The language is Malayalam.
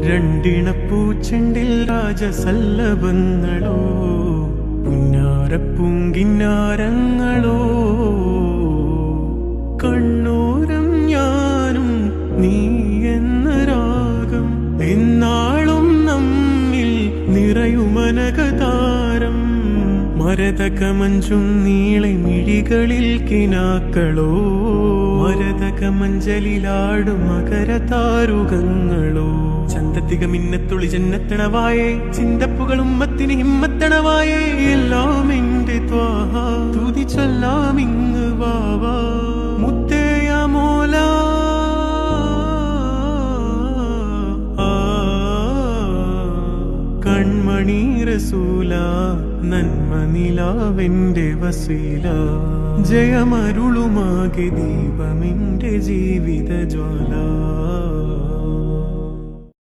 രണ്ടിണപ്പൂച്ചെണ്ടിൽ രാജസല്ലഭങ്ങളോ പുന്നാരപ്പൂങ്കിന്നാരങ്ങളോ കണ്ണൂരം ഞാനും നീ എന്ന രാഗം എന്നാളും നമ്മിൽ നിറയുമനകതാരം മരതകമഞ്ചും നീളെ മിഴികളിൽ കിനാക്കളോ മരതകമഞ്ചലിലാടും മകരതാരുകങ്ങളോ ചന്തത്തിക മിന്നത്തുളി ജന്നത്തണവായേ ചിന്തപ്പുകൾ ഉമ്മത്തിന് ഹിമ്മത്തണവായേ എല്ലാം എന്റെ ത്വാഹ തുതി ചൊല്ലാമിങ് വാവാ മുത്തേയ മോല കൺമണി റസൂല നന്മ നിലാവെന്റെ വസീല ജയമരുളുമാകെ ദീപമെന്റെ ജീവിത ജ്വാല